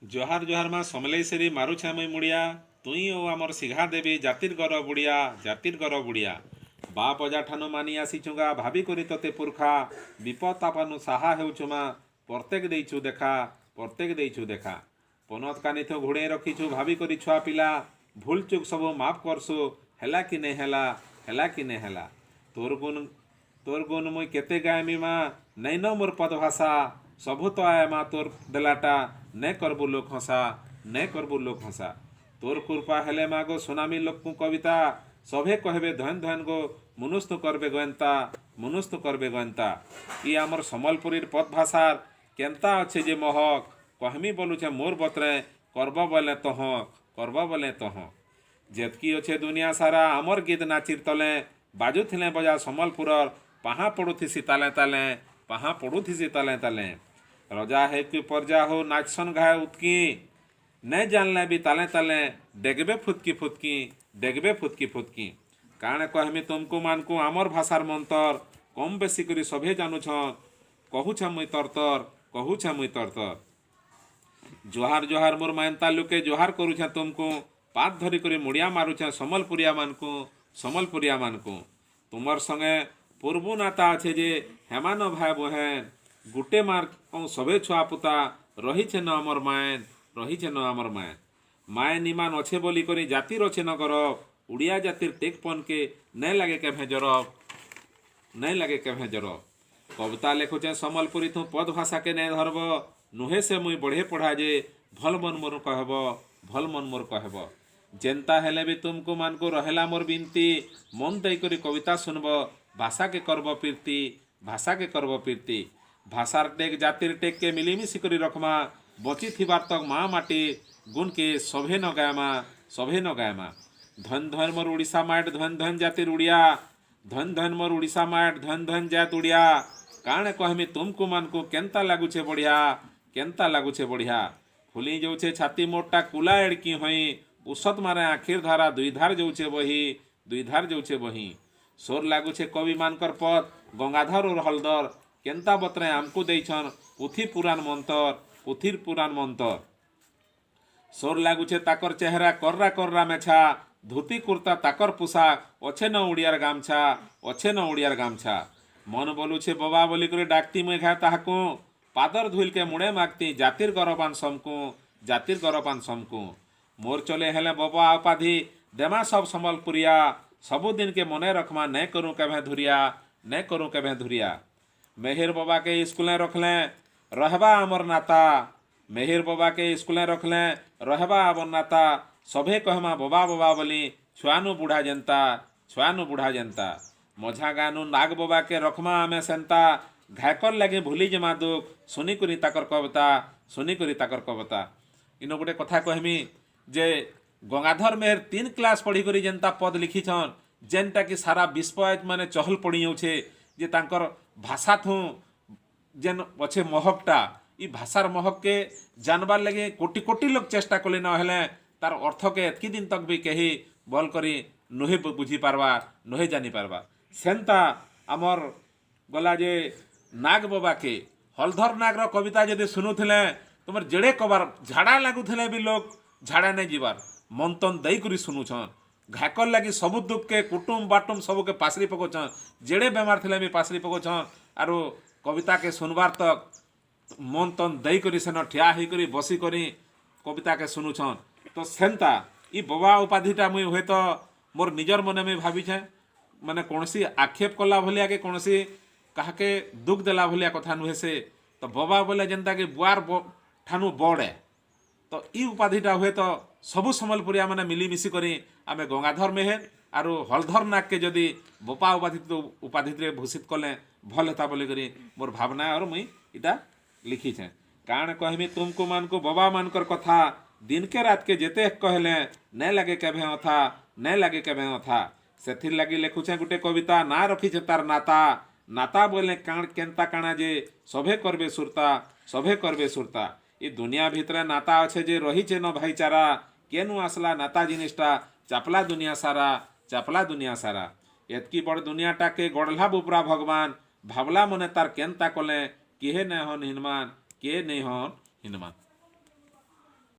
जोहार जोहार माँ समलेश्वरी मारुछा मुई मुड़िया तुई ओ आमर सिघा देवी जातिर गर बुड़िया जातिर गर बुड़िया बाप अजा ठानु मानि आसीचुगा भाभी करी तते पुरखा विपद तापानु साहा हेउचुमा प्रत्येक देइछु देखा प्रत्येक देइछु देखा पनत कानिथ घोड़े रखीछु भाभी करी छुआ पिला भूल चुक सब माफ करसु हेला कि नहीं हेला कि नहीं हेला तोर गुण मुई केते गायमी माँ नहीं न मोर पद भाषा सबु तो आए माँ तोर देलाटा ने करबु लोक हंसा ने करबु लोक हंसा तोर कृपा हेले माँ गो सुनामी लोक कविता सभे कहबे धन धन गो मनुष्य करबे गोयंता ई आमर सम्बलपुरीर पद भाषार केन्ता अच्छे जे महक कहमी बोलुछे मोर बतरे करब बोले तह जेतकी अच्छे दुनिया सारा आमर गीत नाचिर तले बाजुथिले बजा सम्बलपुरर पाहा पड़ुथिसी ताले ताले रजा है कि परजा हो नाचसन घाय उतकी नहीं जानले भी ताले ताले डेगबे फुतकी काणे कहमी तुमको मानकु आमर भाषार मंतर कम बेसी करी सभे जानुछ कहूछ मुई तरतर जोहार जोहार मोर मायंता लुके जोहार करूछे तुमको पात धरी करी मुड़िया मारुछे समलपुरिया मानकु तुमर संगे पूर्व नाता अच्छे जे हेमान भाई बहन गुटे मार सभे छुआ पुता रही न अमर मायन माय निमान अच्छे बोली करी जातिर अच्छे न गरब उड़िया जातिर टेकपन के नहीं लागे केभे जरब कविता लेखुचे सम्बलपुरी थू पद भाषा के नहीं धरब नुहे से मुई बढ़े पढ़ा जे भल मन मोर कहब जेन्ता हेले भी तुमको मान को रहेला मोर बिनती मन दई करी कविता सुनब भाषा के करब पीरती भाषार टेक जातिर टेक के मिलीमिशी करी रखमा बची थिबार तक माँ माटी गुण के सभे न गायमा धन धन मोर उड़ीसा माट धन धन जातिर उड़िया धन धन मोर उड़ीसा माट धन धन जात उड़िया काणे कहमी तुमको मान को केन्ता लागुछे बढ़िया फुली जाऊे छाती मोटा कुला एड़की हई उषत मारे आखिर धारा दुई धार जाऊे बही सोर लागुछे कवि मानकर पद गंगाधर और हलदर केन्ता बतरे आमको देइछन पुथिर पुराण मंतर सोर लागुछे ताकर चेहरा कर्रा मेछा धोती कुर्ता ताकर पोशाक अच्छे न उड़ियार गामछा मन बोलुछे बाबा बोली करे डाकती मुई घाय ताहाकू पादर धुल के मुड़े मागती जातिर गरपान समकू मोर चले हेले बाबा उपाधि देमा सब सम्बलपुरिया सबुदिन के मने रखमा नहीं करूँ केभे धुरिया मेहर बाबा के स्कूलें रखले रहबा अमर नाता मेहर बाबा के स्कूलें रखले रहबा अमर नाता सभे कहमा बाबा बोली छुआनु बुढ़ा जेन्ता मझा गानु नाग बाबा के रखमा आमे सेन्ता घायकर लगे भूली जमा दुख सुनी करी ताकर कविता इनो गोटे कथा कहमी जे गंगाधर मेहर 3 क्लास पढ़ी करी जेन्ता पद लिखिछन जेनटा कि सारा विश्व माने चहल पड़ी जाऊे जे तांकर भाषा थू जेन अच्छे महकटा ई भाषार महक के जानबार लगे कोटी कोटी लोग चेष्टा कले न हेले तार अर्थ के एतकी दिन तक भी कहीं बल करी नुहे बुझी पारबा नुहे जानी पारबा सेन्ता आमर गला जे नाग बाबा के हलधर नाग रो कविता जदि सुनुथिले तुमर जेड़े कबार झाड़ा लागुथिले भी लोग झाड़ा नहीं जीवार मंतन दई करी सुनुछन घाकर लगी सबु दुख के कुटुम बाटुम सबू के पासरी पकोछन जेड़े बेमार थे भी पासरी पकोछन आरु कविता के सुनबार तक मन तन दई करी सेन ठिया ही करी बसी करी कविता के सुनुछन तो सेन्ता ई बाबा उपाधिटा मुई हुए तो मोर निजर मने में भाविछे माने कौनसी आक्षेप कला भलिया के कौनसी काहाके दुख देला भलिया कथा नुहे से तो बाबा बोले जेनता कि बुआर ठानु बड़े तो ई उपाधिटा हुए तो सबु सम्बलपुरिया माने मिलीमिशी करी आमे गंगाधर मेहर आरु हलधर नाग के जदि बोपा उपाधि भूषित कले भल हेता बोली करी मोर भावना और मुई इटा लिखीछे काण कहमी तुमको मान को बाबा मानकर कथा दिन के रात के जेते कहले नहीं लागे केभे अथा सेथिर लगी लेखुछे गुटे कविता ना रखीछे तार नाता बोले केन्ता काणा जे सभे करबे सुरता ई दुनिया भितरे नाता अच्छे जे रहीचे न भाईचारा केनु आसला नाता जिनिसटा चापला दुनिया सारा एतकी बड़ दुनियाटा के गढ़ला बुपरा भगवान भावला मने तार केन्ता कले किहे नहीं हन हिनमान के नहीं हन हिनमान।